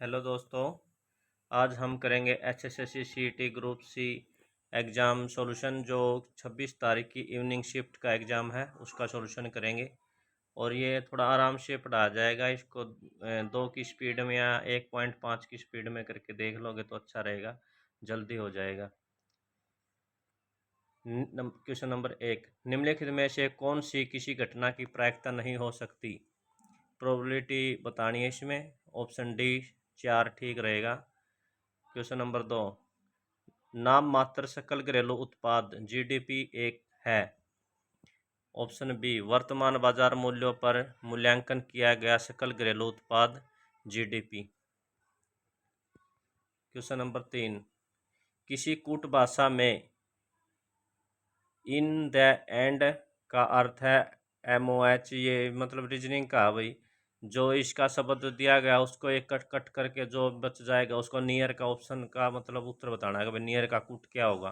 Hello दोस्तों। आज हम करेंगे HSSC CET group C exam solution जो 26 तारीख की इवनिंग शिफ्ट का एग्ज़ाम है उसका सॉल्यूशन करेंगे। और ये थोड़ा आराम से पढ़ा जाएगा। इसको 2 की स्पीड में या 1.5 की स्पीड में करके देख लोगे तो अच्छा रहेगा, जल्दी हो जाएगा। क्वेश्चन नंबर 1, निम्नलिखित में से कौन सी किसी घटना की प्रायिकता नहीं हो सकती? प्रोबेबिलिटी बतानी है इसमें। ऑप्शन डी 4 ठीक रहेगा। क्वेश्चन नंबर 2, नाम मात्र सकल घरेलू उत्पाद जीडीपी एक है। ऑप्शन बी, वर्तमान बाजार मूल्यों पर मूल्यांकन किया गया सकल घरेलू उत्पाद जीडीपी। क्वेश्चन नंबर 3, किसी कूट भाषा में इन द एंड का अर्थ है एमओएच। ये मतलब रीजनिंग का है भाई। जो इसका शब्द दिया गया उसको एक कट कट करके जो बच जाएगा उसको नियर का ऑप्शन का मतलब उत्तर बताना है कि भाई नियर का कूट क्या होगा।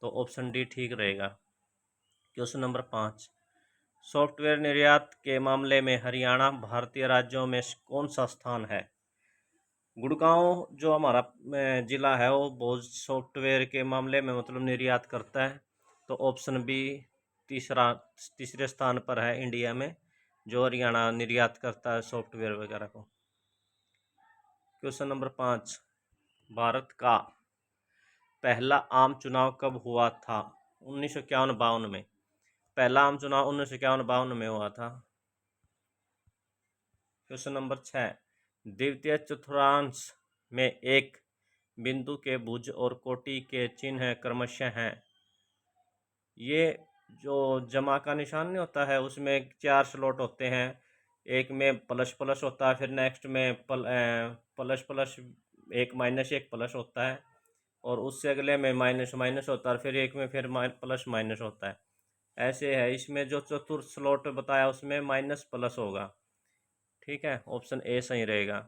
तो ऑप्शन डी ठीक रहेगा। क्वेश्चन नंबर 5, सॉफ्टवेयर निर्यात के मामले में हरियाणा भारतीय राज्यों में कौन सा स्थान है? गुड़गांव जो हमारा ज़िला है वो बहुत सॉफ्टवेयर के मामले में मतलब निर्यात करता है। तो ऑप्शन बी तीसरे स्थान पर है इंडिया में, जो हरियाणा निर्यात करता है सॉफ्टवेयर वगैरह को। क्वेश्चन नंबर 5, भारत का पहला आम चुनाव कब हुआ था? 1951-52 में। पहला आम चुनाव 1951-52 में हुआ था। क्वेश्चन नंबर 6, द्वितीय चतुर्थांश में एक बिंदु के भुज और कोटि के चिन्ह क्रमशः हैं। ये जो जमा का निशान नहीं होता है उसमें 4 स्लॉट होते हैं। एक में प्लस प्लस होता है, फिर नेक्स्ट में प्लस प्लस, एक माइनस एक प्लस होता है, और उससे अगले में माइनस माइनस होता है, फिर एक में फिर प्लस माइनस होता है। ऐसे है। इसमें जो चतुर्थ स्लॉट बताया उसमें माइनस प्लस होगा। ठीक है, ऑप्शन ए सही रहेगा।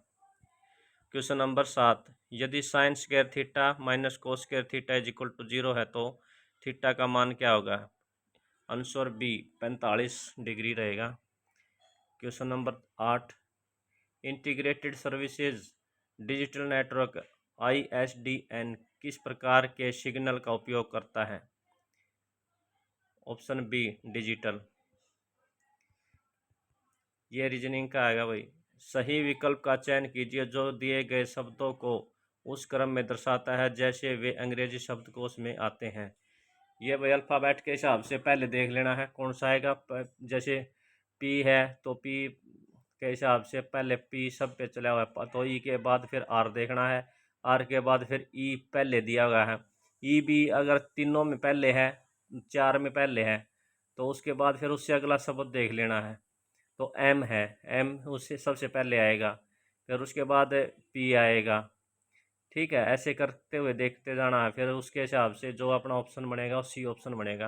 क्वेश्चन नंबर 7, यदि sine square theta minus cos square theta is equal to 0 है तो थीटा का मान क्या होगा? आंसर बी 45 डिग्री रहेगा। Question number 8, integrated services digital network ISDN किस प्रकार के सिग्नल का उपयोग करता है? Option B digital. ये रीजनिंग का आएगा भाई। सही विकल्प का चयन कीजिए जो दिए गए शब्दों को उस क्रम में दर्शाता है जैसे वे अंग्रेजी शब्दकोश में आते हैं। ये भाई अल्फ़ाबेट के हिसाब से पहले देख लेना है कौन सा आएगा। जैसे पी है तो पी के हिसाब से पहले पी सब पे चला हुआ है, तो ई के बाद फिर आर देखना है, आर के बाद फिर ई पहले दिया हुआ है। ई भी अगर तीनों में पहले है, 4 में पहले है, तो उसके बाद फिर उससे अगला शब्द देख लेना है। तो एम है, एम उससे सबसे पहले आएगा, फिर उसके बाद पी आएगा। ठीक है, ऐसे करते हुए देखते जाना है, फिर उसके हिसाब से जो अपना ऑप्शन बनेगा वो सी ऑप्शन बनेगा।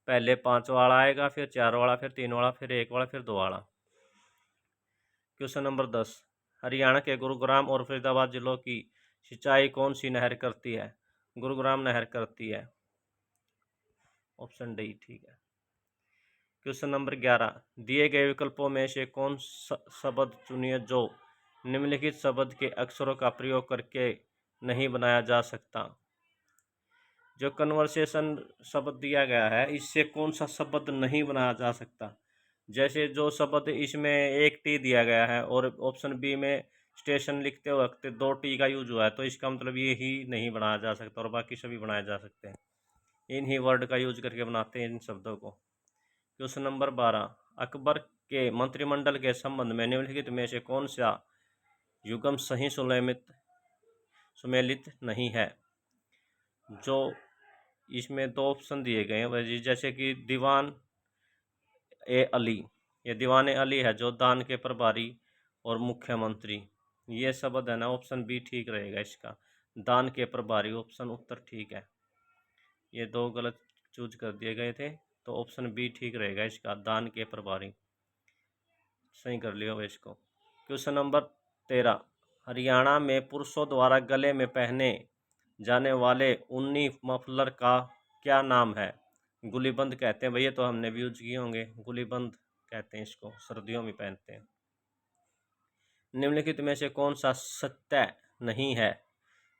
पहले 5 वाला आएगा, फिर 4 वाला, फिर 3 वाला, फिर 1 वाला, फिर 2 वाला। क्वेश्चन नंबर 10, हरियाणा के गुरुग्राम और फरीदाबाद जिलों की सिंचाई कौन सी नहर करती है? गुरुग्राम नहर करती है। ऑप्शन डी ठीक है। क्वेश्चन नंबर 11, दिए गए विकल्पों में से कौन शब्द चुनिए जो निम्नलिखित शब्द के अक्षरों का प्रयोग करके नहीं बनाया जा सकता? जो कन्वर्सेशन शब्द दिया गया है इससे कौन सा शब्द नहीं बनाया जा सकता? जैसे जो शब्द इसमें एक टी दिया गया है और ऑप्शन बी में स्टेशन लिखते वक्त 2 टी का यूज हुआ है, तो इसका मतलब ये ही नहीं बनाया जा सकता और बाकी सभी बनाए जा सकते हैं। इन ही वर्ड का यूज करके बनाते हैं इन शब्दों को। क्वेश्चन नंबर 12, अकबर के मंत्रिमंडल के संबंध में निम्नलिखित में से कौन सा युग्म सही सुमेलित नहीं है? जो इसमें 2 ऑप्शन दिए गए हैं जैसे कि दीवान ए अली, ये दीवान ए अली है जो दान के प्रभारी और मुख्यमंत्री। ये शब्द है ना, ऑप्शन बी ठीक रहेगा इसका, दान के प्रभारी। ऑप्शन उत्तर ठीक है। ये 2 गलत चूज कर दिए गए थे, तो ऑप्शन बी ठीक रहेगा इसका, दान के प्रभारी। सही कर लिया इसको। क्वेश्चन नंबर 13, हरियाणा में पुरुषों द्वारा गले में पहने जाने वाले ऊनी मफलर का क्या नाम है? गुलीबंद कहते हैं भैया, तो हमने भी यूज किए होंगे। गुलीबंद कहते हैं इसको, सर्दियों में पहनते हैं। निम्नलिखित में से कौन सा सत्य नहीं है?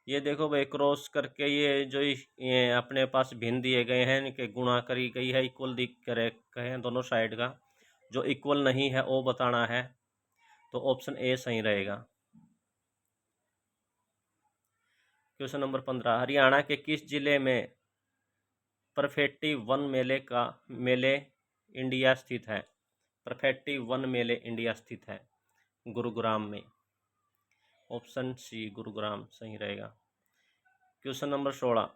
ये देखो भाई, क्रॉस करके ये जो ये अपने पास भिन्न दिए गए हैं, इनके गुणा करी गई है, इक्वल दिख करे कहें दोनों साइड का, जो इक्वल नहीं है वो बताना है। तो ऑप्शन ए सही रहेगा। क्वेश्चन नंबर 15, हरियाणा के किस जिले में परफेक्टी वन मेले इंडिया स्थित है? परफेक्टी वन मेले इंडिया स्थित है गुरुग्राम में। ऑप्शन सी गुरुग्राम सही रहेगा। क्वेश्चन नंबर 16,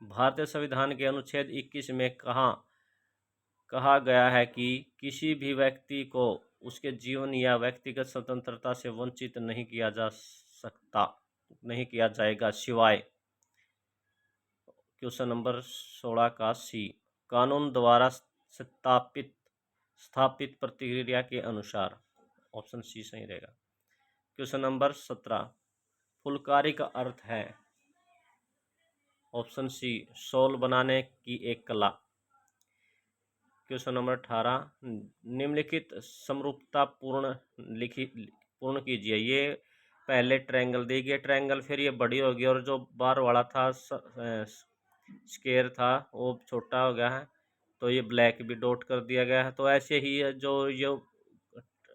भारतीय संविधान के अनुच्छेद 21 में कहा गया है कि किसी भी व्यक्ति को उसके जीवन या व्यक्तिगत स्वतंत्रता से वंचित नहीं किया जाएगा सिवाय। क्वेश्चन नंबर 16 का सी, कानून द्वारा स्थापित प्रक्रिया के अनुसार। ऑप्शन सी सही रहेगा। क्वेश्चन नंबर 17, फुलकारी का अर्थ है? ऑप्शन सी, शॉल बनाने की एक कला। क्वेश्चन नंबर 18, निम्नलिखित समरूपता पूर्ण कीजिए। ये पहले ट्रायंगल दी गई, ट्रायंगल फिर ये बड़ी होगी और जो बार वाला था स्क्वायर था वो छोटा हो गया है, तो ये ब्लैक भी डॉट कर दिया गया है। तो ऐसे ही जो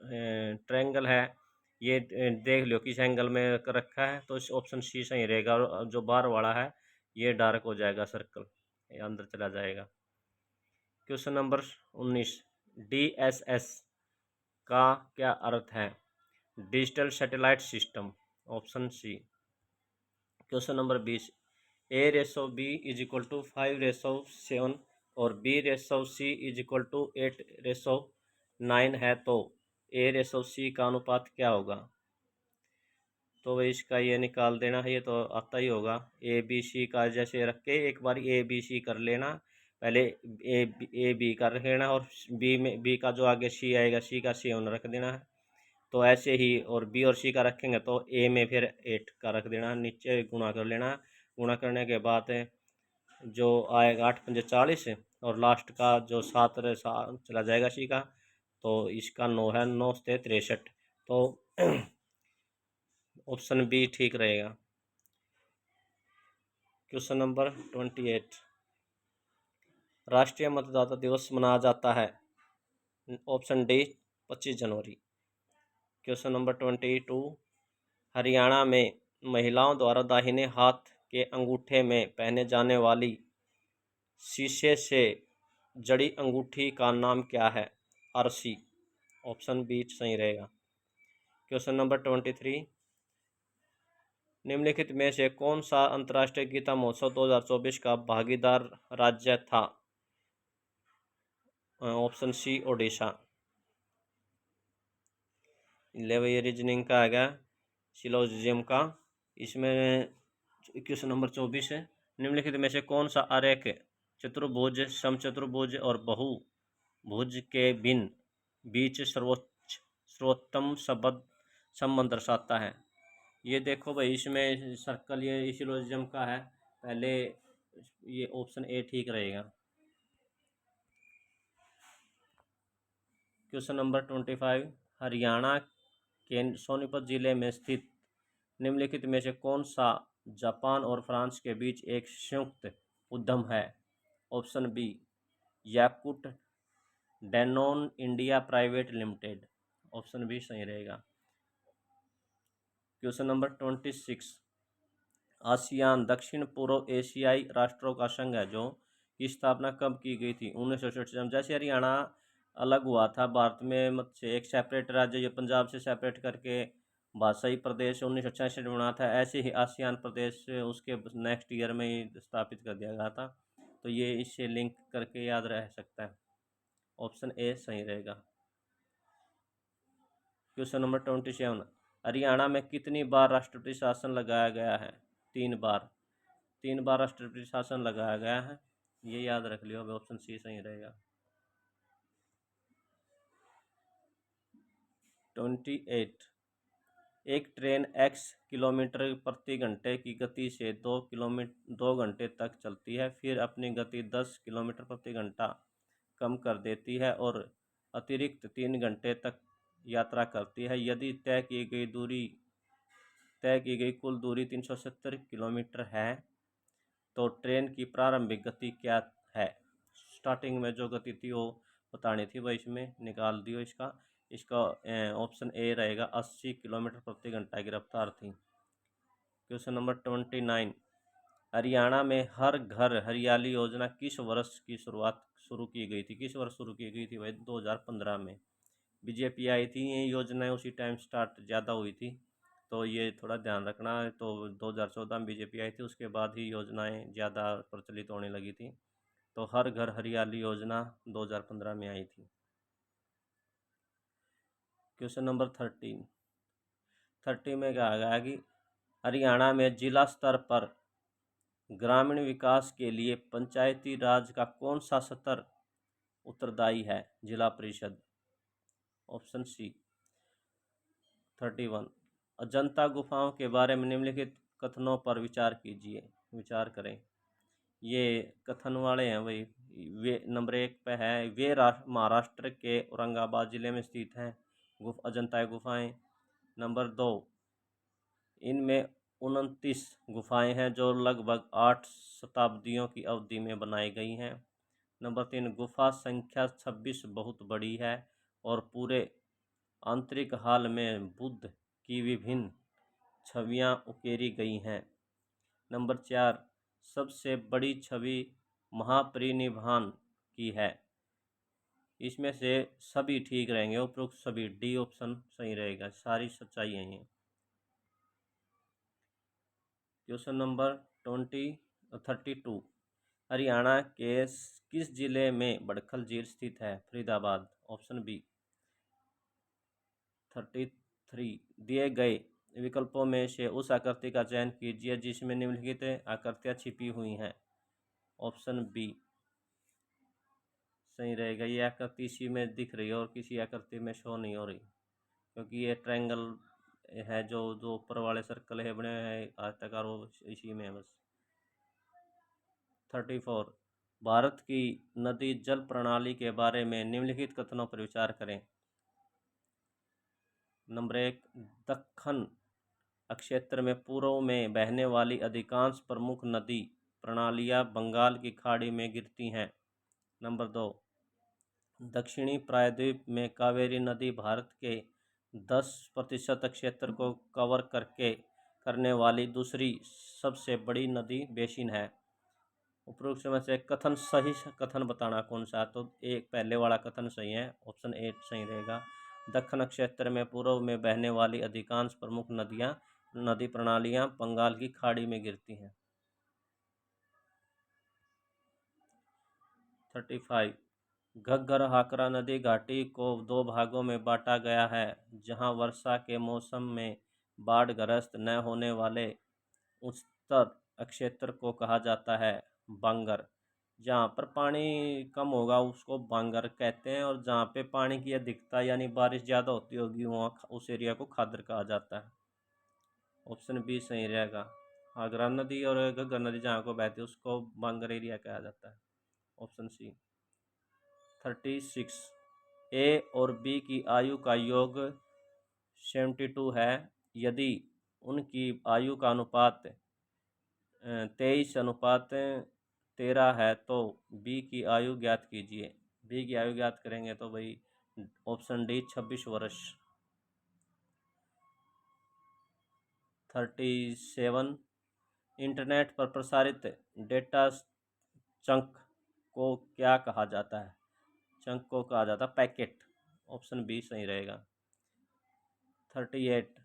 ट्रायंगल है ये देख लो किस एंगल में रखा है, तो इस ऑप्शन सी सही रहेगा। और जो बार वाला है ये डार्क हो जाएगा, सर्कल ये अंदर चला जाएगा। क्वेश्चन नंबर 19, DSS का क्या अर्थ है? Digital satellite system. Option C. Question number 20, A/B is equal to 5/7 और B/C इज इक्वल टू 8/9 है, तो A/C का अनुपात क्या होगा? तो इसका ये निकाल देना है, ये तो आता ही होगा। ABC का जैसे रख के एक बार ABC कर लेना, पहले A B का रख लेना और B का जो आगे C आएगा C का 7 रख देना है। तो ऐसे ही और B और C का रखेंगे तो A में फिर 8 का रख देना, नीचे गुणा कर लेना। गुणा करने के बाद जो आएगा 8×5 = 40 और लास्ट का जो 7 चला जाएगा C का, तो इसका 9 है, 9 से 63, तो ऑप्शन बी ठीक रहेगा। क्वेश्चन नंबर 28, राष्ट्रीय मतदाता दिवस मनाया जाता है? ऑप्शन डी 25 जनवरी। क्वेश्चन नंबर 22, हरियाणा में महिलाओं द्वारा दाहिने हाथ के अंगूठे में पहने जाने वाली शीशे से जड़ी अंगूठी का नाम क्या है? अर्शी। ऑप्शन बी सही रहेगा। क्वेश्चन नंबर 23, निम्नलिखित में से कौन सा अंतर्राष्ट्रीय गीता महोत्सव 2024 का भागीदार राज्य था? Option C Odisha. ये रीजनिंग का आएगा सिलोजिज्म का। इसमें क्वेश्चन नंबर 24 है, निम्नलिखित में से कौन सा आरेख चतुर्भुज, समचतुर्भुज और बहुभुज के बीच सर्वोत्तम संबंध दर्शाता है? ये देखो भाई, इसमें सर्कल ये सिलोजिज्म का है, पहले ये ऑप्शन ए ठीक रहेगा। क्वेश्चन नंबर 25, हरियाणा के सोनीपत जिले में स्थित निम्नलिखित में से कौन सा जापान और फ्रांस के बीच एक संयुक्त उद्यम है? Option B Yakult Danone India private limited. Option B सही रहेगा। क्वेश्चन नंबर 26, आसियान दक्षिण पूर्व एशियाई राष्ट्रों का संघ है जो की स्थापना कब की गई थी? 1967। जैसे हरियाणा अलग हुआ था भारत में मत से एक सेपरेट राज्य, जो पंजाब से सेपरेट करके भाषाई प्रदेश 1966 में बना था, ऐसे ही आसियान प्रदेश उसके नेक्स्ट ईयर में ही स्थापित कर दिया गया था। तो ये इससे लिंक करके याद रह सकता है। ऑप्शन ए सही रहेगा। क्वेश्चन नंबर 27, हरियाणा में कितनी बार राष्ट्रपति शासन लगाया गया है? 3 बार। 3 बार राष्ट्रपति शासन लगाया गया है, ये याद रख लियो। ऑप्शन सी सही रहेगा। 28, एक ट्रेन x किलोमीटर प्रति घंटे की गति से 2 घंटे तक चलती है, फिर अपनी गति 10 किलोमीटर प्रति घंटा कम कर देती है और अतिरिक्त 3 घंटे तक यात्रा करती है। यदि तय की गई कुल दूरी 370 किलोमीटर है तो ट्रेन की प्रारंभिक गति क्या है? स्टार्टिंग में जो गति थी वो बतानी थी, वह इसमें निकाल दियो। इसका ऑप्शन ए रहेगा 80 किलोमीटर प्रति घंटा की रफ्तार थी। क्वेश्चन नंबर 29, हरियाणा में हर घर हरियाली योजना किस वर्ष की शुरू की गई थी? किस वर्ष शुरू की गई थी भाई? 2015 में बीजेपी आई थी, ये योजनाएं उसी टाइम स्टार्ट ज़्यादा हुई थी, तो ये थोड़ा ध्यान रखना। तो 2014 में बीजेपी आई थी, उसके बाद ही योजनाएं ज़्यादा प्रचलित होने लगी थी। तो हर घर हरियाली योजना 2015 में आई थी। क्वेश्चन नंबर 30 में कहा गया कि हरियाणा में जिला स्तर पर ग्रामीण विकास के लिए पंचायती राज का कौन सा स्तर उत्तरदायी है? जिला परिषद। Option C. 31, अजंता गुफाओं के बारे में निम्नलिखित कथनों पर विचार करें। ये कथन वाले हैं भाई। वे नंबर 1 पे है, वे महाराष्ट्र के औरंगाबाद जिले में स्थित हैं अजंता गुफाएं। नंबर 2, इनमें 29 गुफाएं हैं जो लगभग 8 शताब्दियों की अवधि में बनाई गई हैं। नंबर 3, गुफा संख्या 26 बहुत बड़ी है और पूरे आंतरिक हाल में बुद्ध की विभिन्न छवियां उकेरी गई हैं। नंबर 4, सबसे बड़ी छवि महापरिनिर्वाण की है। इसमें से सभी ठीक रहेंगे, उपरोक्त सभी। डी ऑप्शन सही रहेगा, सारी सच्चाई है ये। क्वेश्चन नंबर 32, हरियाणा के किस जिले में बड़खल झील स्थित है? फरीदाबाद। Option B. 33, दिए गए विकल्पों में से उस आकृति का चयन कीजिए जिसमें निम्नलिखित आकृतियाँ छिपी हुई हैं। ऑप्शन बी सही रहेगा। ये आकृति इसी में दिख रही है और किसी आकृति में शो नहीं हो रही, क्योंकि ये ट्रायंगल है, जो ऊपर वाले सर्कल है बने हैं आयताकार, वो इसी में है बस। 34, भारत की नदी जल प्रणाली के बारे में निम्नलिखित कथनों पर विचार करें। नंबर 1, दक्कन क्षेत्र में पूर्व में बहने वाली अधिकांश प्रमुख नदी प्रणालियां बंगाल की खाड़ी में गिरती हैं। नंबर 2, दक्षिणी प्रायद्वीप में कावेरी नदी भारत के 10% क्षेत्र को कवर करने वाली दूसरी सबसे बड़ी नदी बेसिन है। उपरोक्त में से सही कथन बताना कौन सा? तो एक पहले वाला कथन सही है, ऑप्शन ए सही रहेगा। दक्कन क्षेत्र में पूर्व में बहने वाली अधिकांश प्रमुख नदी प्रणालियां बंगाल की खाड़ी में गिरती हैं। 35, घग्गर हाकरा नदी घाटी को 2 भागों में बांटा गया है, जहां वर्षा के मौसम में बाढ़ग्रस्त न होने वाले उच्चतर क्षेत्र को कहा जाता है बांगर। जहाँ पर पानी कम होगा उसको बांगर कहते हैं, और जहाँ पे पानी की अधिकता यानी बारिश ज़्यादा होती होगी वहाँ उस एरिया को खादर कहा जाता है। ऑप्शन बी सही रहेगा। हागरा नदी और घग्गर नदी जहाँ को बहती है उसको बांगर एरिया कहा जाता है। Option C. 36, ए और बी की आयु का योग 72 है। यदि उनकी आयु का अनुपात 23:13 है तो बी की आयु ज्ञात कीजिए। बी की आयु ज्ञात करेंगे तो भाई ऑप्शन डी 26 वर्ष। 37, इंटरनेट पर प्रसारित डेटा चंक को क्या कहा जाता है? चंक को कहा जाता है पैकेट। ऑप्शन बी सही रहेगा। 38,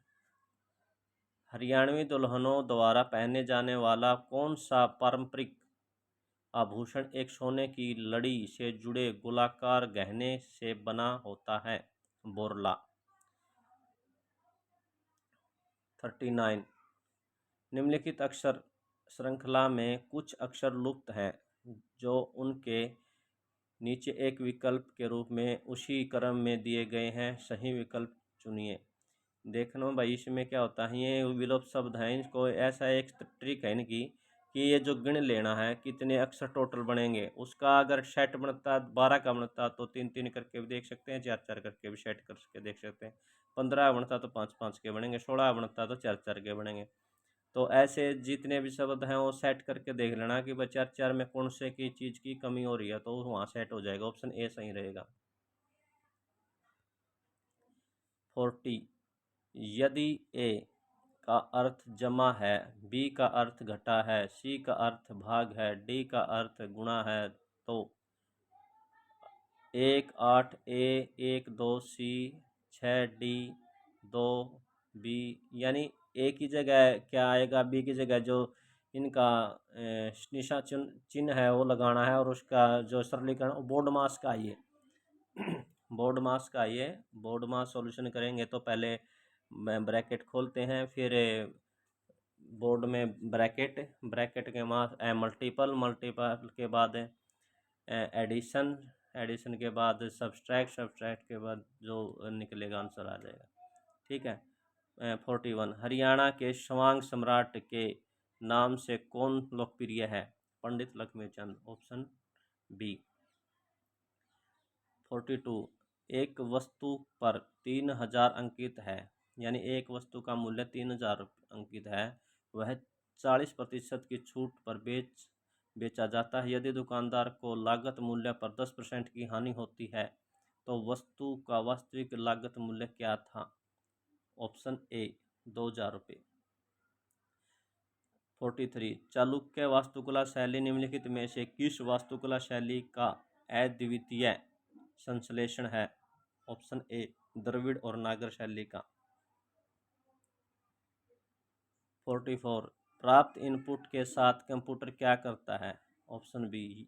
हरियाणवी दुल्हनों द्वारा पहने जाने वाला कौन सा पारंपरिक आभूषण एक सोने की लड़ी से जुड़े गोलाकार गहने से बना होता है? बोरला। 39, निम्नलिखित अक्षर श्रृंखला में कुछ अक्षर लुप्त हैं जो उनके नीचे एक विकल्प के रूप में उसी क्रम में दिए गए हैं। सही विकल्प चुनिए। देखना भाई इसमें क्या होता है, ये विलोप शब्द हैं, इनको ऐसा एक ट्रिक है इनकी कि ये जो गिन लेना है कितने अक्षर टोटल बनेंगे। उसका अगर सेट बनता है 12 का बनता तो 3-3 करके भी देख सकते हैं, 4-4 करके भी सेट करके देख सकते हैं। 15 बनता तो 5-5 के बनेंगे, 16 बनता तो 4-4 के बनेंगे। तो ऐसे जितने भी शब्द हैं वो सेट करके देख लेना कि भाई 4-4 में कौन से की चीज़ की कमी हो रही है, तो वहाँ सेट हो जाएगा। ऑप्शन ए सही रहेगा। 40, यदि ए का अर्थ जमा है, बी का अर्थ घटा है, सी का अर्थ भाग है, डी का अर्थ गुणा है, तो 1 8 ए 1 2 सी 6 डी 2 बी, यानी ए की जगह क्या आएगा, बी की जगह जो इनका निशा चिन्ह है वो लगाना है, और उसका जो सरलीकरण बोर्ड मास का आइए बोर्ड मास का आइए बोर्ड मास सॉल्यूशन करेंगे तो पहले ब्रैकेट खोलते हैं, फिर बोर्ड में ब्रैकेट के बाद मल्टीपल के बाद एडिशन के बाद सब्सट्रैक्ट के बाद जो निकलेगा आंसर आ जाएगा। ठीक है। 41, हरियाणा के स्वांग सम्राट के नाम से कौन लोकप्रिय है? पंडित लक्ष्मीचंद। Option B. 42, एक वस्तु पर 3000 अंकित है, यानी एक वस्तु का मूल्य 3000 अंकित है, वह 40% की छूट पर बेचा जाता है। यदि दुकानदार को लागत मूल्य पर 10% की हानि होती है तो वस्तु का वास्तविक लागत मूल्य क्या था? ऑप्शन ए 2000 रुपये। 43, चालुक्य वास्तुकला शैली निम्नलिखित में से किस वास्तुकला शैली का अद्वितीय संश्लेषण है? ऑप्शन ए द्रविड़ और नागर शैली का। 44, प्राप्त इनपुट के साथ कंप्यूटर क्या करता है? ऑप्शन बी,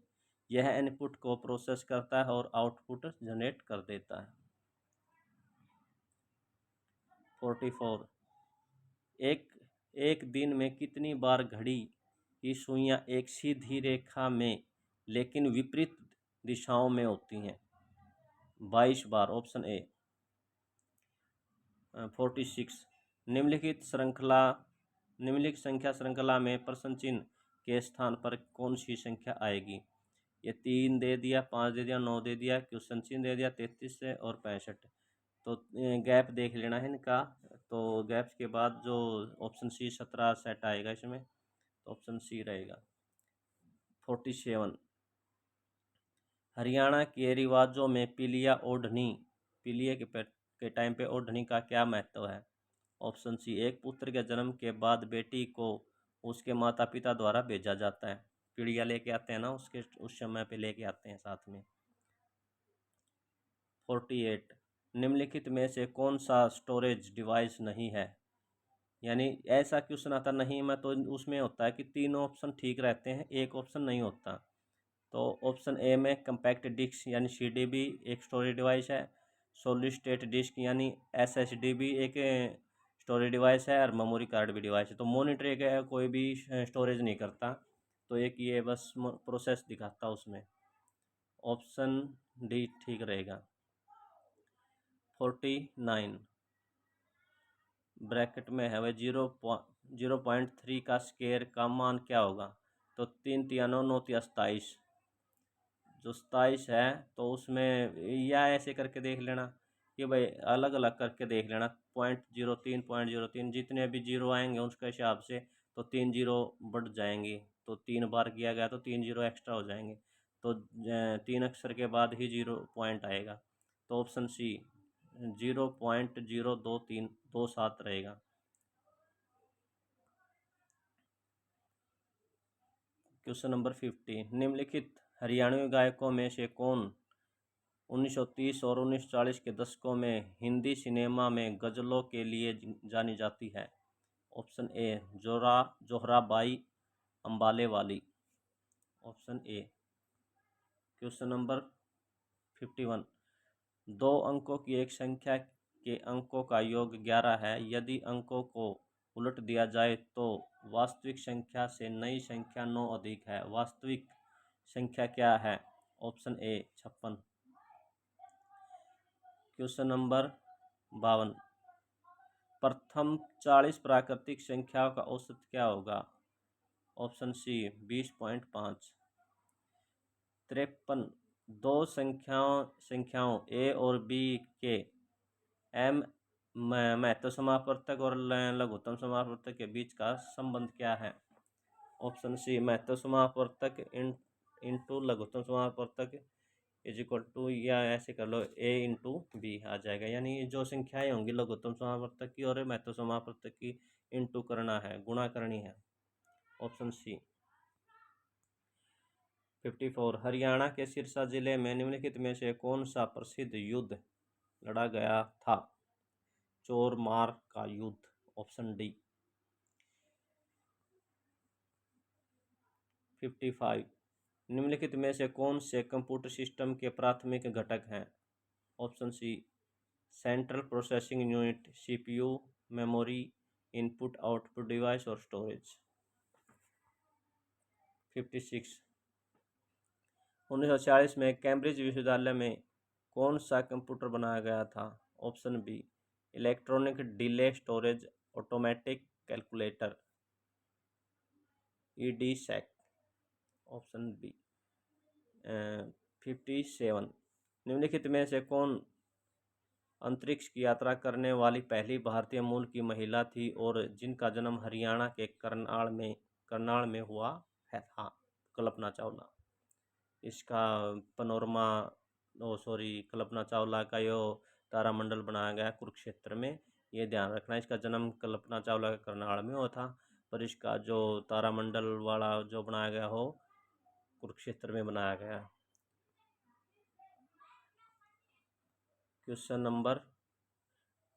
यह इनपुट को प्रोसेस करता है और आउटपुट जनरेट कर देता है। 44, एक दिन में कितनी बार घड़ी की सुइयां एक सीधी रेखा में लेकिन विपरीत दिशाओं में होती हैं? 22 बार। Option A. 46, निम्नलिखित संख्या श्रृंखला में प्रश्न चिन्ह के स्थान पर कौन सी संख्या आएगी? ये 3 दे दिया, 5 दे दिया, 9 दे दिया, क्वेश्चन चिन्ह दे दिया 33 से और 65। तो गैप देख लेना है इनका। तो गैप के बाद जो ऑप्शन सी 17 सेट आएगा इसमें, तो ऑप्शन सी रहेगा। 47, हरियाणा के रिवाजों में पीलिया के टाइम पे ओढ़नी का क्या महत्व है? ऑप्शन सी, एक पुत्र के जन्म के बाद बेटी को उसके माता पिता द्वारा भेजा जाता है। पीढ़िया लेके आते हैं ना, उस समय पे लेके आते हैं साथ में। 48, निम्नलिखित में से कौन सा स्टोरेज डिवाइस नहीं है? यानी ऐसा क्वेश्चन आता नहीं में तो उसमें होता है कि तीनों ऑप्शन ठीक रहते हैं, एक ऑप्शन नहीं होता। तो ऑप्शन ए में कंपैक्ट डिस्क यानी सीडी भी एक स्टोरेज डिवाइस है, सॉलिड स्टेट डिस्क यानी एसएसडी भी एक स्टोरेज डिवाइस है, और मेमोरी कार्ड भी डिवाइस है। तो मॉनिटर एक है, कोई भी स्टोरेज नहीं करता, तो एक ये बस प्रोसेस दिखाता उसमें। ऑप्शन डी ठीक रहेगा। 49, ब्रैकेट में है वह 0.3 का स्केयर का मान क्या होगा? तो 3 3 9 9 27, जो 27 है तो उसमें या ऐसे करके देख लेना कि भाई अलग अलग करके देख लेना। 0.03 जितने भी जीरो आएंगे उसके हिसाब से तो 3 जीरो बढ़ जाएंगी, तो 3 बार किया गया तो 3 जीरो एक्स्ट्रा हो जाएंगे, तो 3 अक्षर के बाद ही 0 पॉइंट आएगा। तो ऑप्शन सी 0.02327 रहेगा। क्वेश्चन नंबर 50, निम्नलिखित हरियाणवी गायकों में से कौन 1930 और 1940 के दशकों में हिंदी सिनेमा में गज़लों के लिए जानी जाती है? ऑप्शन ए जोहराबाई अंबाले वाली। Option A. क्वेश्चन नंबर 51, दो अंकों की एक संख्या के अंकों का योग 11 है, यदि अंकों को उलट दिया जाए तो वास्तविक संख्या से नई संख्या 9 अधिक है। वास्तविक संख्या क्या है? Option A 56। क्वेश्चन नंबर 52, प्रथम 40 प्राकृतिक संख्याओं का औसत क्या होगा? Option C 20.5। 53। दो संख्याओं ए और बी के एम महत्तम समापवर्तक और लघुत्तम समापवर्तक के बीच का संबंध क्या है? ऑप्शन सी महत्तम समापवर्तक इंटू लघुत्तम समापवर्तक इज इक्वल टू, या ऐसे कर लो ए इंटू बी आ जाएगा। यानी जो संख्याएं होंगी लघुत्तम समापवर्तक की और महत्तम समापवर्तक की इंटू करना है, गुणा करनी है। Option C. 54। हरियाणा के सिरसा जिले में निम्नलिखित में से कौन सा प्रसिद्ध युद्ध लड़ा गया था? चोर मार का युद्ध। Option D. 55। निम्नलिखित में से कौन से कंप्यूटर सिस्टम के प्राथमिक घटक हैं? Option C central processing unit, CPU, memory, input output device और स्टोरेज। 56। 1940 में कैम्ब्रिज विश्वविद्यालय में कौन सा कंप्यूटर बनाया गया था? Option B electronic delay storage automatic calculator, EDSEC। Option B. 57। निम्नलिखित में से कौन अंतरिक्ष की यात्रा करने वाली पहली भारतीय मूल की महिला थी और जिनका जन्म हरियाणा के करनाल में हुआ है था? कल्पना चावला। इसका पनोरमा कल्पना चावला का यो तारामंडल बनाया गया कुरुक्षेत्र में, ये ध्यान रखना। इसका जन्म कल्पना चावला के करनाल में हुआ था, पर इसका जो तारामंडल वाला जो बनाया गया हो कुरुक्षेत्र में बनाया गया। Question number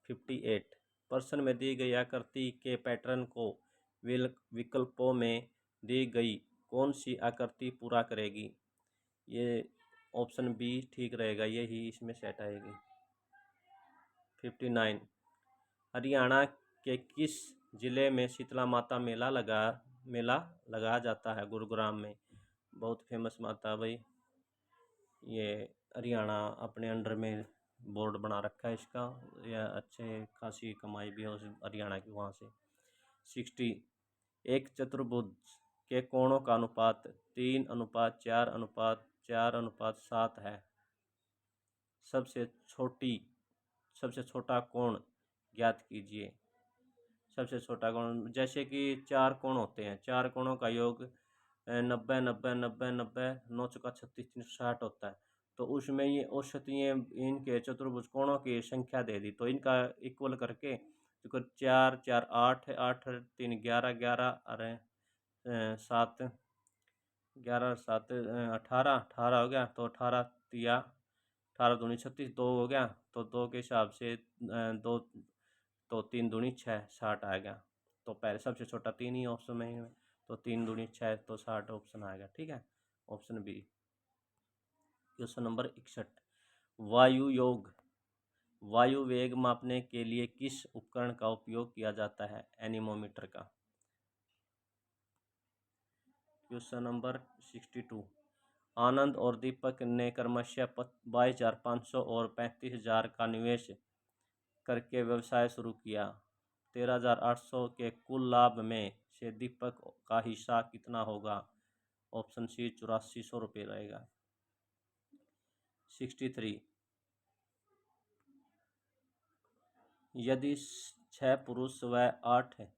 58। प्रश्न में दी गई आकृति के पैटर्न को विकल्पों में दी गई कौन सी आकृति पूरा करेगी? ये ऑप्शन बी ठीक रहेगा, यही इसमें सेट आएगी। 59। हरियाणा के किस जिले में शीतला माता मेला लगाया जाता है? गुरुग्राम में। बहुत फेमस माता भाई, ये हरियाणा अपने अंडर में बोर्ड बना रखा है इसका, यह अच्छे खासी कमाई भी है उस हरियाणा की वहाँ से। 60। एक चतुर्भुज के कोणों का अनुपात 3:4:4:7 है। सबसे छोटा कोण ज्ञात कीजिए। सबसे छोटा कोण, जैसे कि 4 कोण होते हैं, 4 कोणों का योग 90 90 90 90 9 चौका 36 360 होता है। तो उसमें ये औसत ये इनके चतुर्भुज कोणों की संख्या दे दी, तो इनका इक्वल करके तो 4 4 8 8 3 11 11 अरे 7 11 7 18 18 हो गया, तो 18 तिया 18 दूनी 36, 2 हो गया, तो 2 के हिसाब से 2 तो 3 दूनी 6 60 आ गया। तो पहले सबसे छोटा 3 ही ऑप्शन में, तो 3 दूनी 6 तो 60 ऑप्शन आएगा। ठीक है, ऑप्शन बी। Question number 61। वायु वेग मापने के लिए किस उपकरण का उपयोग किया जाता है? एनीमोमीटर का। Question number 62। आनंद और दीपक ने क्रमशः 22,500 और 35,000 का निवेश करके व्यवसाय शुरू किया। 13,800 के कुल लाभ में से दीपक का हिस्सा कितना होगा? ऑप्शन सी 8400 रुपये रहेगा। 63। यदि 6 पुरुष व 8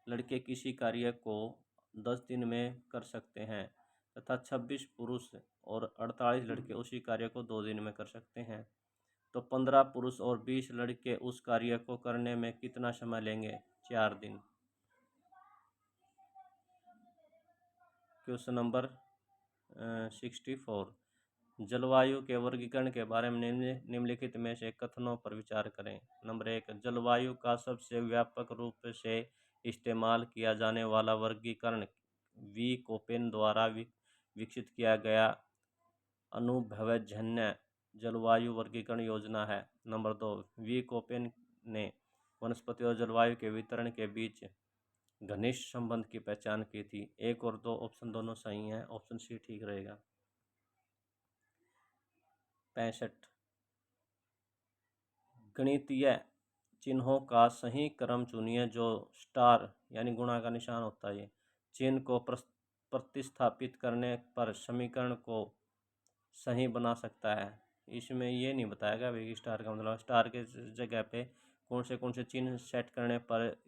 लड़के किसी कार्य को 10 दिन में कर सकते हैं तथा 26 पुरुष और 48 लड़के उसी कार्य को 2 दिन में कर सकते हैं, तो 15 पुरुष और 20 लड़के उस कार्य को करने में कितना समय लेंगे? 4 दिन। Question number 64। जलवायु के वर्गीकरण के बारे में निम्नलिखित में से कथनों पर विचार करें। नंबर 1। जलवायु का सबसे व्यापक रूप से इस्तेमाल किया जाने वाला वर्गीकरण वी कोपेन द्वारा विकसित किया गया अनुभवजन्य जलवायु वर्गीकरण योजना है। नंबर 2। वी कोपेन ने वनस्पति और जलवायु के वितरण के बीच घनिष्ठ संबंध की पहचान की थी। 1 और 2 ऑप्शन दोनों सही हैं, ऑप्शन सी ठीक रहेगा। 65। गणितीय चिन्हों का सही क्रम चुनिए जो स्टार यानी गुणा का निशान होता है। चिन्ह को प्रतिस्थापित करने पर समीकरण को सही बना सकता है। इसमें ये नहीं बताया गया भाई स्टार का मतलब स्टार के जगह पे कौन से चिन्ह सेट करने पर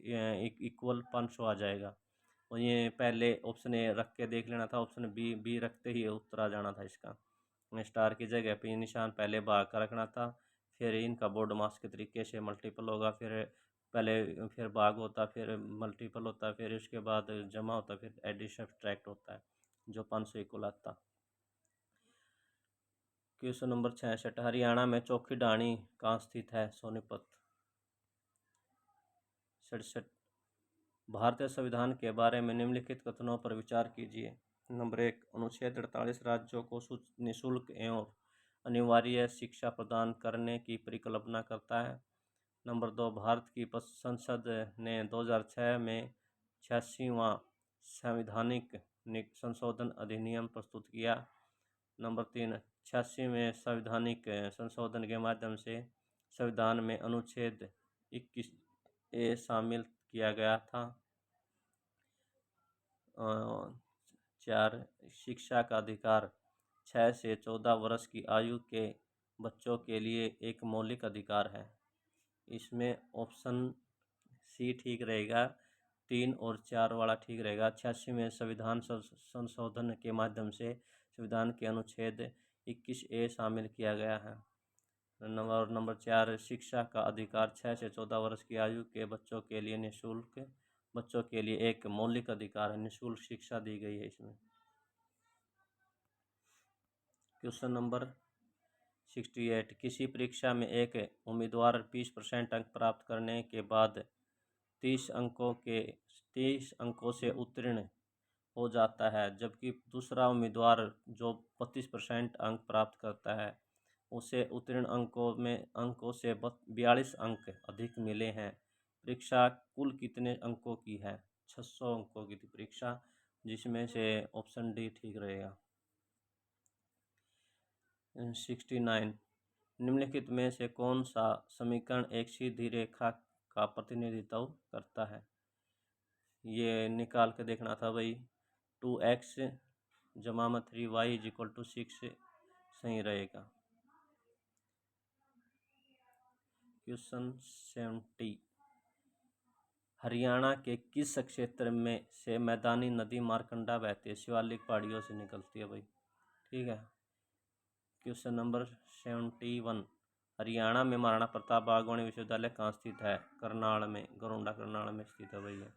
इक्वल 500 आ जाएगा। और ये पहले ऑप्शन ए रख के देख लेना था, ऑप्शन बी रखते ही उत्तर आ जाना था इसका। स्टार की जगह पे निशान पहले भाग का रखना था, फिर इनका बोर्ड मास के तरीके से मल्टीपल होगा, फिर भाग होता, फिर मल्टीपल होता, फिर उसके बाद जमा होता, फिर एडिशन सब्ट्रैक्ट होता है जो 500 इक्वल आता। क्वेश्चन नंबर 66, हरियाणा में चौकी ढाणी कहाँ स्थित है? सोनीपत। 67, भारतीय संविधान के बारे में निम्नलिखित कथनों पर विचार कीजिए। नंबर 1, अनुच्छेद 48 राज्यों को निःशुल्क एवं अनिवार्य शिक्षा प्रदान करने की परिकल्पना करता है। नंबर 2, भारत की संसद ने 2006 में 86वां संवैधानिक संशोधन अधिनियम प्रस्तुत किया। नंबर 3, 86वें संवैधानिक संशोधन के माध्यम से संविधान में अनुच्छेद 21A शामिल किया गया था। 4, शिक्षा का अधिकार 6 से 14 वर्ष की आयु के बच्चों के लिए एक मौलिक अधिकार है। इसमें ऑप्शन सी ठीक रहेगा, 3 और 4 वाला ठीक रहेगा। 86वें संविधान संशोधन के माध्यम से संविधान के अनुच्छेद 21A शामिल किया गया है। नंबर 4, शिक्षा का अधिकार 6 से 14 वर्ष की आयु के बच्चों के लिए निःशुल्क बच्चों के लिए एक मौलिक अधिकार है, निःशुल्क शिक्षा दी गई है इसमें। क्वेश्चन नंबर 68, किसी परीक्षा में एक उम्मीदवार 20% अंक प्राप्त करने के बाद 30 अंकों से उत्तीर्ण हो जाता है, जबकि दूसरा उम्मीदवार जो 25% अंक प्राप्त करता है उसे उत्तीर्ण अंकों से 42 अंक अधिक मिले हैं। परीक्षा कुल कितने अंकों की है? 600 अंकों की थी परीक्षा, जिसमें से ऑप्शन डी ठीक रहेगा। 69, निम्नलिखित में से कौन सा समीकरण एक सीधी रेखा का प्रतिनिधित्व करता है? ये निकाल के देखना था भाई। 2x जमा में 3y = 6 सही रहेगा। क्वेश्चन 70, हरियाणा के किस क्षेत्र में से मैदानी नदी मारकंडा बहती है? शिवालिक पहाड़ियों से निकलती है भाई, ठीक है। क्वेश्चन नंबर 71, हरियाणा में महाराणा प्रताप बागवानी विश्वविद्यालय कहाँ स्थित है? करनाल में, गरोंडा करनाल में स्थित है भैया।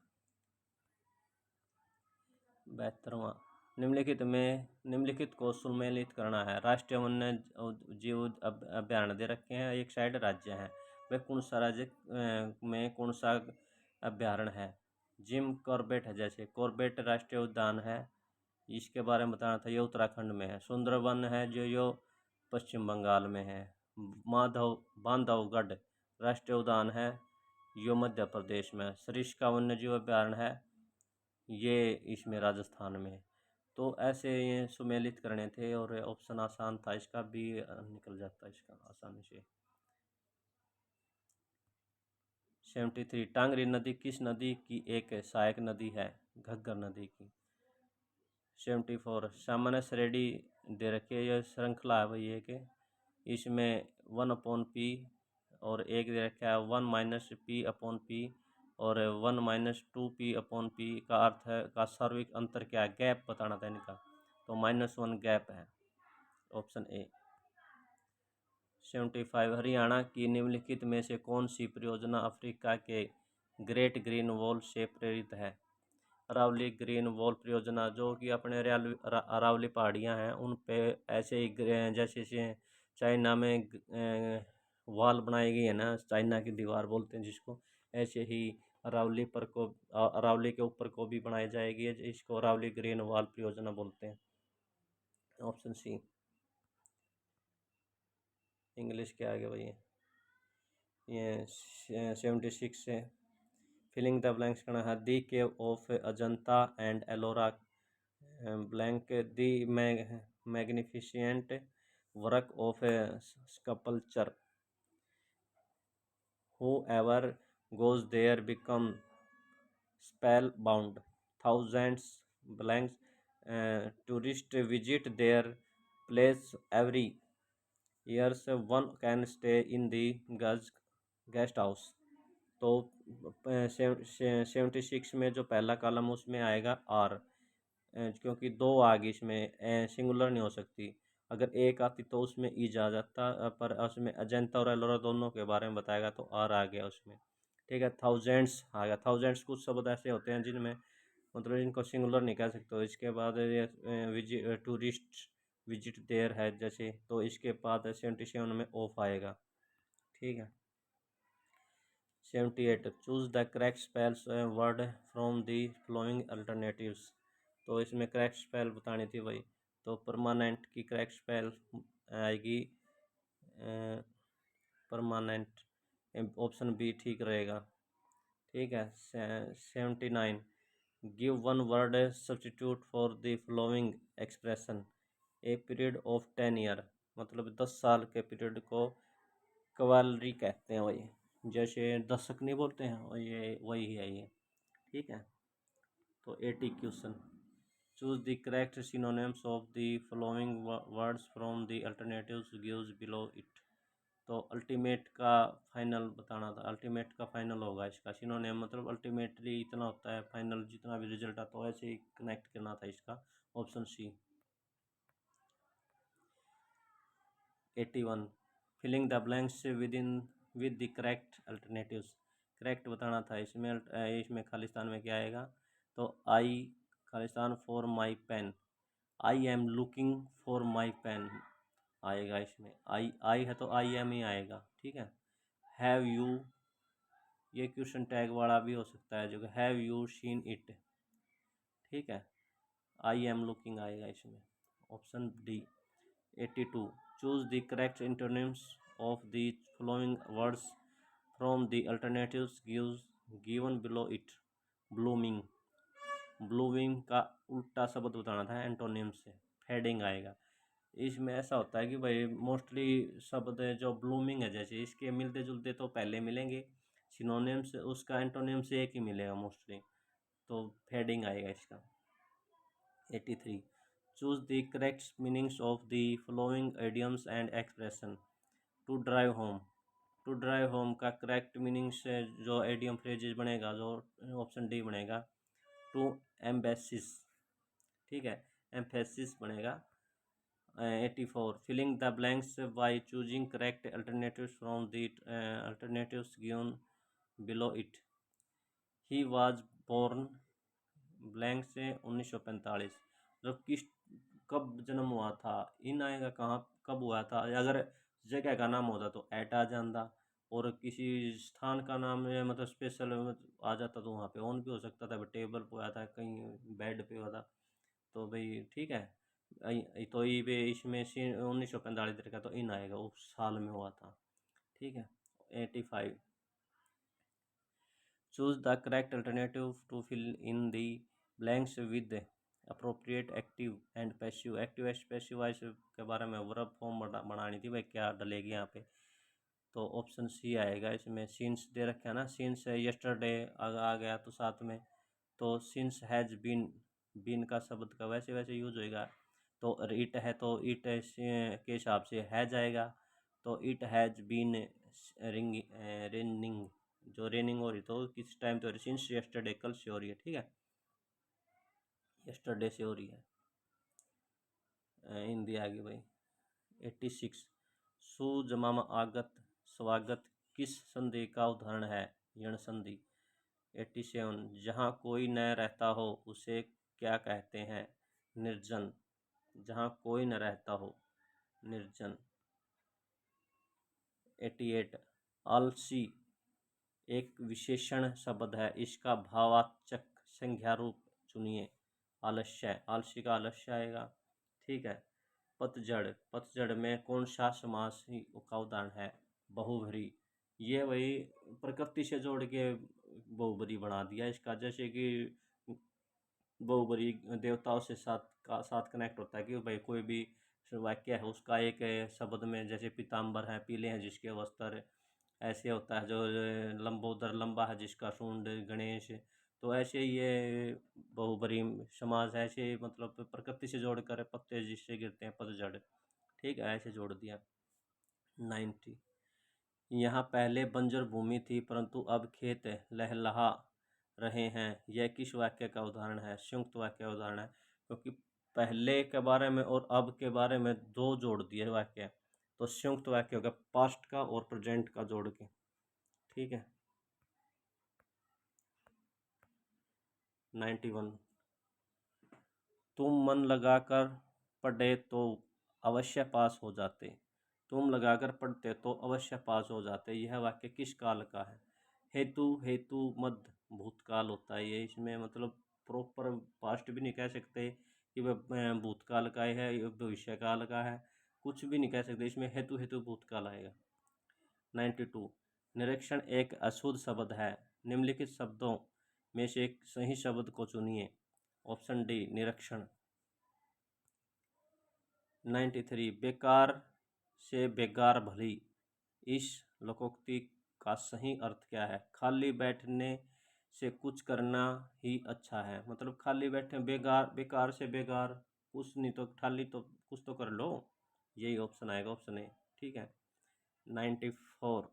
72वां, निम्नलिखित को सुमेलित करना है। राष्ट्रीय वन्य जीव अभ्यारण्य दे रखे हैं, एक साइड राज्य है, वह कौन सा राज्य में कौन सा अभ्यारण्य है? जिम कॉर्बेट है, जैसे कॉर्बेट राष्ट्रीय उद्यान है, इसके बारे में बताना था, ये उत्तराखंड में है। सुंदरवन है जो पश्चिम बंगाल में है। बांधवगढ़ राष्ट्रीय उद्यान है, यो मध्य प्रदेश में। सरिस्का वन्य जीव अभ्यारण्य है, ये इसमें राजस्थान में। तो ऐसे ये सुमेलित करने थे और ऑप्शन आसान था, इसका भी निकल जाता है इसका आसानी से। 73, टांगरी नदी किस नदी की एक सहायक नदी है? घग्गर नदी की। 74, सामान्य श्रेणी दे रखी है, यह श्रृंखला है भाई एक, इसमें 1/p और एक दे रखा है 1 - p/p और 1 - 2p/p का अर्थ है का शार्विक अंतर क्या है? गैप बताना था इनका, तो -1 गैप है, ऑप्शन ए। 75, हरियाणा की निम्नलिखित में से कौन सी परियोजना अफ्रीका के ग्रेट ग्रीन वॉल से प्रेरित है? अरावली ग्रीन वॉल परियोजना, जो कि अपने अरावली पहाड़ियाँ हैं उन पे ऐसे ही जैसे चाइना में वॉल बनाई गई है ना, चाइना की दीवार बोलते हैं जिसको, ऐसे ही अरावली के ऊपर को भी बनाई जाएगी, इसको अरावली ग्रीन वॉल परियोजना बोलते हैं, ऑप्शन सी। इंग्लिश के आगे भैया ये 76 है, फिलिंग द ब्लैंक्स करना है। The cave of Ajanta and Ellora blank the magnificent work of sculpture, whoever goes there become spellbound। thousands blanks tourists visit their place every years. One can stay in the guest house. तो 76 में जो पहला column उसमें आएगा are, क्योंकि दो आ गई इसमें सिंगुलर नहीं हो सकती। अगर एक आती तो उसमें ईज आ जाता, पर उसमें अजंता और एलोरा दोनों के बारे में बताएगा तो आर आ गया उसमें। ठीक है, थाउजेंड्स आ गया। थाउजेंड्स कुछ शब्द ऐसे होते हैं जिनमें मतलब इनको सिंगुलर नहीं कह सकते। तो इसके बाद ये टूरिस्ट विजिट देयर है जैसे, तो इसके बाद 77 में ऑफ आएगा। ठीक है। 78 choose the correct spells word from the flowing alternatives. तो इसमें करेक्ट स्पेल बतानी थी भाई। तो परमानेंट की करेक्ट स्पेल आएगी परमानेंट, ऑप्शन बी ठीक रहेगा। ठीक है। 79 give one word substitute for the flowing expression. A period of 10 year, मतलब 10 साल के पीरियड को कवालरी कहते हैं भाई। जैसे दशक नहीं बोलते हैं, और ये वही है ये। ठीक है। तो 80 question choose the correct synonyms of the following words from the alternatives gives below it. तो अल्टीमेट का फाइनल बताना था। अल्टीमेट का फाइनल होगा इसका सिनोनिम, मतलब अल्टीमेटली इतना होता है, फाइनल जितना भी रिजल्ट आता है ऐसे ही कनेक्ट करना था इसका। Option C. 81 filling the blanks with in with the correct alternatives. Correct बताना था इसमें। इसमें खालिस्तान में क्या आएगा? तो आई खालिस्तान for my pen, I am looking for my pen आएगा इसमें। आई है तो आई एम ही आएगा। ठीक है। हैव यू, ये क्वेश्चन टैग वाला भी हो सकता है, जो कि हैव यू सीन इट। ठीक है। आई एम लुकिंग आएगा इसमें। Option D. 82 choose the correct antonyms of the following words from the alternatives given below it. Blooming, blooming का उल्टा शब्द बताना था एंटोनिम से। फेडिंग आएगा इसमें। ऐसा होता है कि भाई मोस्टली शब्द जो ब्लूमिंग है जैसे, इसके मिलते जुलते तो पहले मिलेंगे, सिनोनिम्स उसका एंटोनिम से एक ही मिलेगा मोस्टली, तो फेडिंग आएगा इसका। 83 choose the correct meanings of the following idioms and expression. To drive home, to drive home का करेक्ट मीनिंग से जो एडियम फ्रेजेज बनेगा, जो ऑप्शन डी बनेगा, टू एम्बेसिस। ठीक है, एम्फेसिस बनेगा। 84 filling the blanks by choosing correct alternatives from the alternatives given below it. He was born blank से 1945, मतलब किस कब जन्म हुआ था, इन आएगा कहाँ कब हुआ था। अगर जगह का नाम होता तो एट आ जाता, और किसी स्थान का नाम है मतलब स्पेशल आ जाता तो वहाँ पे ऑन भी हो सकता था। टेबल पे हुआ था, कहीं बेड पे हुआ था, तो भाई ठीक है। तो ये इसमें से 1945 का तो इन आएगा, उस साल में हुआ था। ठीक है। 85 choose the correct alternative to fill in the blanks with appropriate active and passive. Active passive voice के बारे में वर्ब फॉर्म बनानी थी भाई, क्या डलेगी यहाँ पे। तो ऑप्शन सी आएगा इसमें। सीन्स दे रखे है ना, सीन्स यस्टरडे आ गया तो साथ में, तो सिंस हैज़ बीन का शब्द का वैसे वैसे यूज होएगा। तो इट है तो इट के हिसाब से हैज आएगा। तो इट हैज़ बीन रेनिंग, जो रेनिंग हो रही तो किस टाइम तो सिंस यस्टरडे कल से हो रही है। ठीक है, यस्टरडे से हो रही है। हिंदी आ गई भाई। 86 सु जमाम आगत स्वागत किस संधि का उदाहरण है? यण संधि। 87 जहाँ कोई न रहता हो उसे क्या कहते हैं? निर्जन। जहाँ कोई न रहता हो, निर्जन। 88 आलसी एक विशेषण शब्द है, इसका भाववाचक संज्ञा रूप चुनिए। आलस्य, आलसी का आलस्य आएगा। ठीक है। पतझड़, पतझड़ में कौन सा समास का उदाहरण है? बहुब्री। ये वही प्रकृति से जोड़ के बहुब्री बना दिया इसका। जैसे कि बहुब्री देवताओं से साथ कनेक्ट होता है कि भाई कोई भी वाक्य है उसका एक शब्द में, जैसे पीताम्बर है पीले हैं जिसके वस्त्र, ऐसे होता है। जो लंबोदर लंबा है जिसका सूंड, गणेश, तो ऐसे ये बहुब्री समास ऐसे मतलब प्रकृति से जोड़कर पत्ते जिससे गिरते हैं पतझड़, ठीक है, ऐसे जोड़ दिया। 90, यहाँ पहले बंजर भूमि थी परंतु अब खेत लहलहा रहे हैं। यह किस वाक्य का उदाहरण है? संयुक्त वाक्य का उदाहरण है, क्योंकि पहले के बारे में और अब के बारे में दो जोड़ दिए वाक्य, तो संयुक्त वाक्य होगा पास्ट का और प्रेजेंट का जोड़ के, ठीक है। 91, तुम मन लगाकर पढ़े तो अवश्य पास हो जाते। तुम लगाकर पढ़ते तो अवश्य पास हो जाते, यह वाक्य किस काल का है? हेतु हेतु मध्य भूतकाल होता है ये, इसमें मतलब प्रॉपर पास्ट भी नहीं कह सकते कि वह भूतकाल का है, ये भविष्य काल का है, कुछ भी नहीं कह सकते, इसमें हेतु हेतु भूतकाल आएगा। 92, निरीक्षण एक अशुद्ध शब्द है, निम्नलिखित शब्दों में से एक सही शब्द को चुनिए। ऑप्शन डी निरीक्षण। 93, बेकार से बेगार भली, इस लोकोक्ति का सही अर्थ क्या है? खाली बैठने से कुछ करना ही अच्छा है, मतलब खाली बैठे बेकार, बेकार से बेगार, कुछ नहीं तो खाली तो कुछ तो कर लो, यही ऑप्शन आएगा, ऑप्शन ए, ठीक है। 94,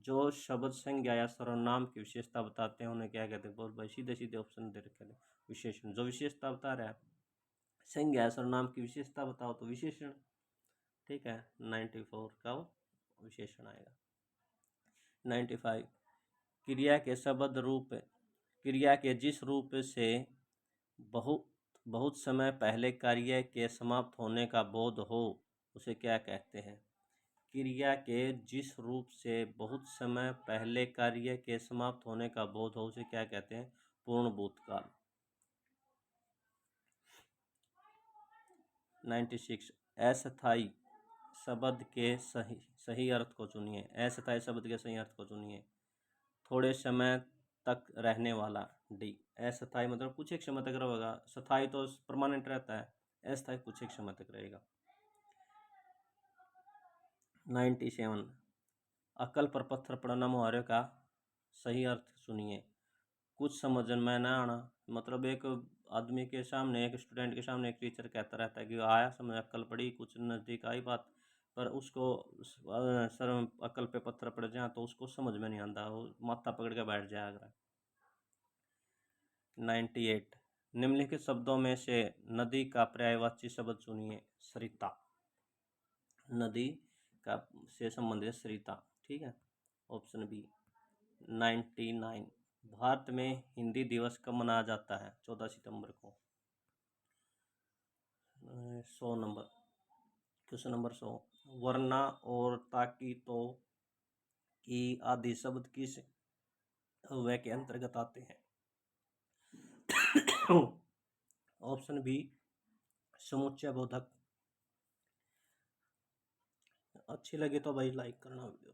जो शब्द संज्ञा या सर्वनाम की विशेषता बताते हैं उन्हें क्या कहते हैं? बहुत भाई सीधे सीधे ऑप्शन दे रखे हैं। विशेषण, जो विशेषता बता रहा है, संज्ञा या सर्वनाम की विशेषता बताओ तो विशेषण, ठीक है। 94 का विशेषण आएगा। 95, क्रिया के शब्द रूप, क्रिया के जिस रूप से बहुत बहुत समय पहले कार्य के समाप्त होने का बोध हो उसे क्या कहते हैं? क्रिया के जिस रूप से बहुत समय पहले कार्य के समाप्त होने का बोध हो उसे क्या कहते हैं? पूर्ण भूतकाल। 96, अस्थायी शब्द के सही अर्थ को चुनिए। अस्थायी शब्द के सही अर्थ को चुनिए। थोड़े समय तक रहने वाला, डी। अस्थायी मतलब कुछ एक समय तक रहेगा, स्थायी तो परमानेंट रहता है, अस्थायी कुछ एक समय तक रहेगा। 97, अकल पर पत्थर पड़ना मुहावरे का सही अर्थ सुनिए। कुछ समझ में ना आना, मतलब एक आदमी के सामने, एक स्टूडेंट के सामने एक टीचर कहता रहता है कि आया समझ, अक्ल पड़ी, कुछ नज़दीक आई बात, पर उसको सर अकल पे पत्थर पड़ जाए तो उसको समझ में नहीं आता, वो माथा पकड़ के बैठ जाएगा। 98, निम्नलिखित शब्दों में से नदी का पर्यायवाची शब्द चुनिए। सरिता, नदी का से संबंधित सरिता, ठीक है, ऑप्शन बी। 99, भारत में हिंदी दिवस कब मनाया जाता है? 14 सितंबर को। 100 नंबर, क्वेश्चन नंबर 100, वरना और ताकि तो की आदि शब्द किस व के अंतर्गत आते हैं? ऑप्शन बी समुच्चय बोधक। अच्छी लगी तो भाई लाइक करना वीडियो।